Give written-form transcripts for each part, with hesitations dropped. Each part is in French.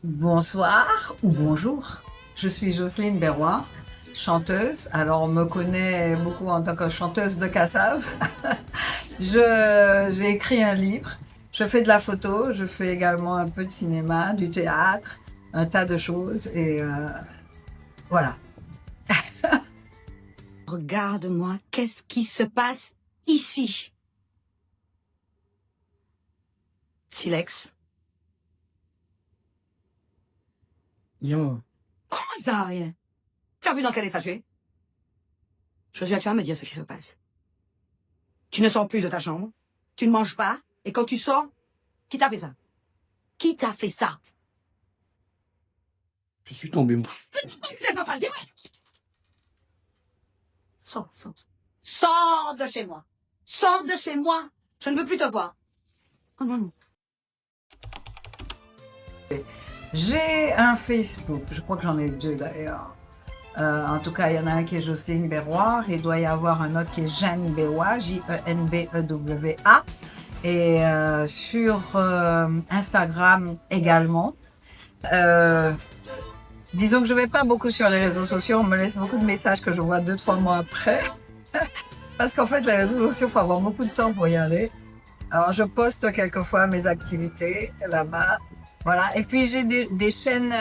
Bonsoir ou bonjour, je suis Jocelyne Berroy, chanteuse. Alors on me connaît beaucoup en tant que chanteuse de Cassav. J'ai écrit un livre, je fais de la photo, je fais également un peu de cinéma, du théâtre, un tas de choses et voilà. Regarde-moi, qu'est-ce qui se passe ici? Silex. Yo, Comment ça, rien? Tu as vu dans quel état tu es? Josiah, tu vas me dire ce qui se passe. Tu ne sors plus de ta chambre, tu ne manges pas, et quand tu sors, qui t'a fait ça? Qui t'a fait ça? je suis tombé. Je n'ai pas parlé, ouais. Sors, sors. Sors de chez moi. Sors de chez moi. Je ne veux plus te voir. Non, non, non. J'ai un Facebook, je crois que j'en ai deux d'ailleurs. En tout cas, il y en a un qui est Jocelyne Berroy, il doit y avoir un autre qui est Jeanne Bewa, J-E-N-B-E-W-A. Et sur Instagram également. Disons que je ne vais pas beaucoup sur les réseaux sociaux, on me laisse beaucoup de messages que je vois 2-3 mois après. Parce qu'en fait, les réseaux sociaux, il faut avoir beaucoup de temps pour y aller. Alors, je poste quelquefois mes activités là-bas. Voilà. Et puis, j'ai des chaînes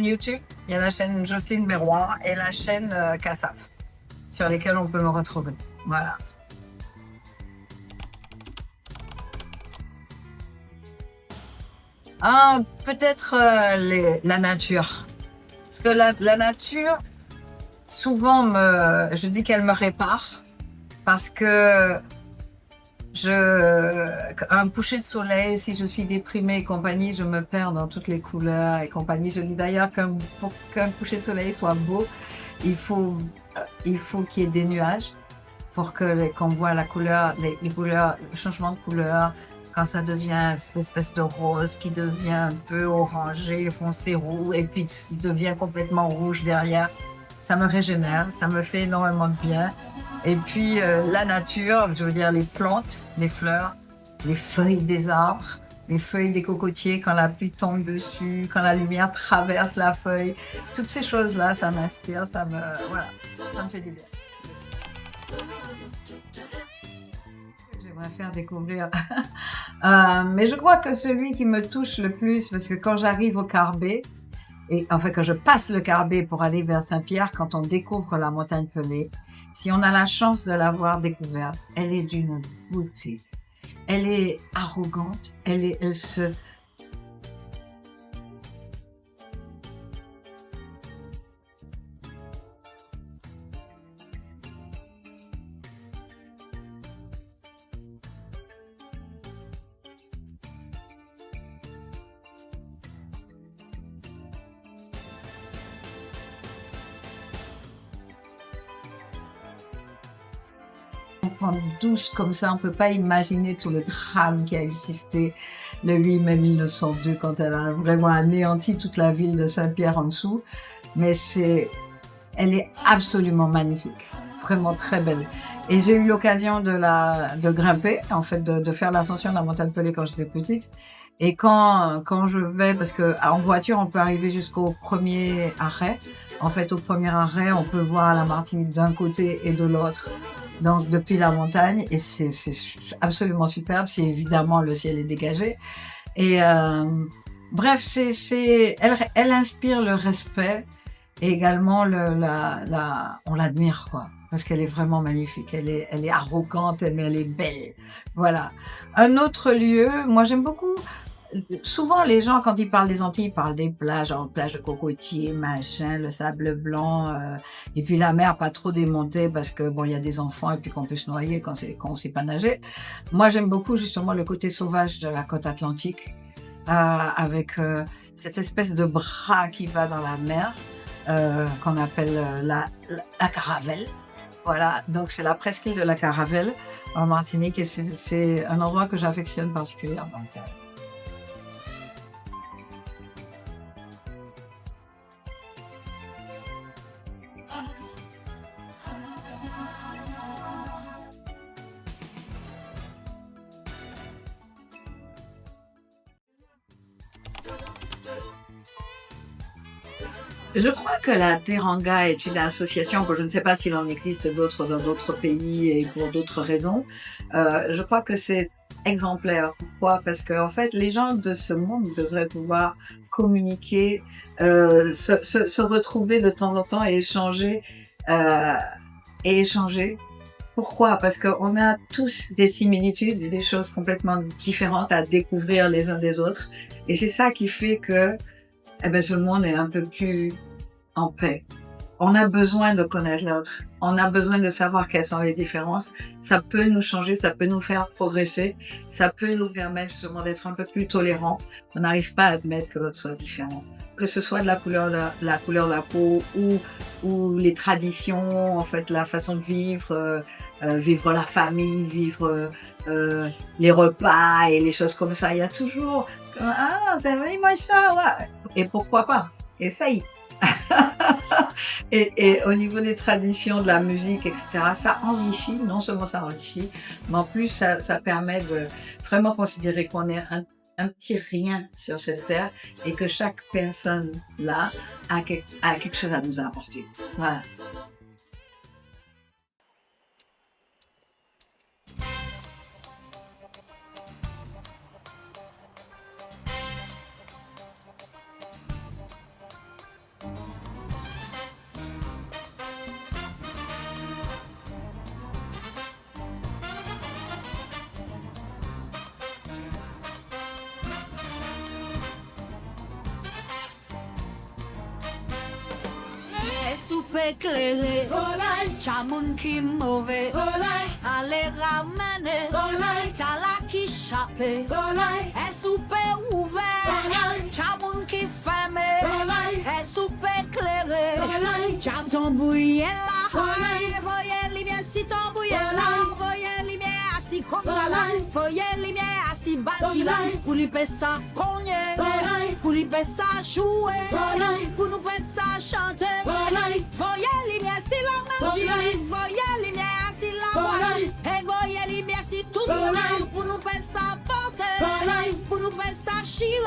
YouTube. Il y a la chaîne Jocelyne Berroy et la chaîne Kassaf, sur lesquelles on peut me retrouver. Voilà. Ah, peut-être la nature. Parce que la nature, souvent, je dis qu'elle me répare. Parce que un coucher de soleil, si je suis déprimée et compagnie, je me perds dans toutes les couleurs et compagnie. Je dis d'ailleurs pour qu'un coucher de soleil soit beau, il faut qu'il y ait des nuages pour qu'on voit la couleur, les couleurs, le changement de couleur. Quand ça devient cette espèce de rose qui devient un peu orangé, foncé roux, et puis devient complètement rouge derrière, ça me régénère, ça me fait énormément de bien. Et puis la nature, je veux dire les plantes, les fleurs, les feuilles des arbres, les feuilles des cocotiers quand la pluie tombe dessus, quand la lumière traverse la feuille, toutes ces choses-là, ça m'inspire, ça me fait du bien. J'aimerais faire découvrir. Mais je crois que celui qui me touche le plus, parce que quand j'arrive au Carbet, et enfin quand je passe le Carbet pour aller vers Saint-Pierre, quand on découvre la montagne Pelée, si on a la chance de l'avoir découverte, elle est d'une beauté. Elle est arrogante, elle se... douce comme ça, on peut pas imaginer tout le drame qui a existé le 8 mai 1902 quand elle a vraiment anéanti toute la ville de Saint-Pierre en dessous. Mais elle est absolument magnifique, vraiment très belle. Et j'ai eu l'occasion de grimper, en fait, de faire l'ascension de la montagne Pelée quand j'étais petite. Et quand je vais, parce que en voiture, on peut arriver jusqu'au premier arrêt. En fait, au premier arrêt, on peut voir la Martinique d'un côté et de l'autre. Donc, depuis la montagne, et c'est absolument superbe. C'est évidemment, le ciel est dégagé. Et bref, elle inspire le respect et également on l'admire, quoi. Parce qu'elle est vraiment magnifique. Elle est arrogante, mais elle est belle. Voilà. Un autre lieu, moi j'aime beaucoup. Souvent, les gens, quand ils parlent des Antilles, ils parlent des plages, plage de cocotiers, machin, le sable blanc, et puis la mer pas trop démontée parce que bon, il y a des enfants et puis qu'on peut se noyer quand on sait pas nager. Moi, j'aime beaucoup justement le côté sauvage de la côte atlantique, avec cette espèce de bras qui va dans la mer, qu'on appelle la Caravelle. Voilà, donc c'est la presqu'île de la Caravelle en Martinique et c'est un endroit que j'affectionne particulièrement. Je crois que la Teranga est une association, que je ne sais pas s'il en existe d'autres dans d'autres pays et pour d'autres raisons. Je crois que c'est exemplaire. Pourquoi? Parce que en fait, les gens de ce monde devraient pouvoir communiquer, se retrouver de temps en temps euh, et échanger. Pourquoi? Parce qu'on a tous des similitudes et des choses complètement différentes à découvrir les uns des autres. Et c'est ça qui fait que tout le monde est un peu plus en paix. On a besoin de connaître l'autre. On a besoin de savoir quelles sont les différences. Ça peut nous changer, ça peut nous faire progresser. Ça peut nous permettre justement d'être un peu plus tolérants. On n'arrive pas à admettre que l'autre soit différent. Que ce soit de la couleur de la peau ou les traditions, en fait, la façon de vivre, vivre la famille, vivre les repas et les choses comme ça. Il y a toujours c'est vrai, moi ça, ouais. Et pourquoi pas? Essaye. et au niveau des traditions, de la musique, etc., ça enrichit, non seulement ça enrichit, mais en plus ça permet de vraiment considérer qu'on est un petit rien sur cette terre et que chaque personne là a quelque chose à nous apporter. Voilà. Soupe éclairé, chamoun qui mauvais, allez ramener, tala qui chapé, et soupe ouvert, chamoun qui fermé, et soupe éclairé, cham ton bouillé là, voyez lumière si ton bouillé là, voyez lumière assis comme ça là, voyez lumière assis bâti là, pour lui payer ça cogner, pour lui payer ça jouer, pour nous payer ça chanter. Voyez lumière si l'on a dit, voyez lumière si la voix, et voyez lumière si tout le monde, pour nous faire ça penser, pour nous faire ça chier.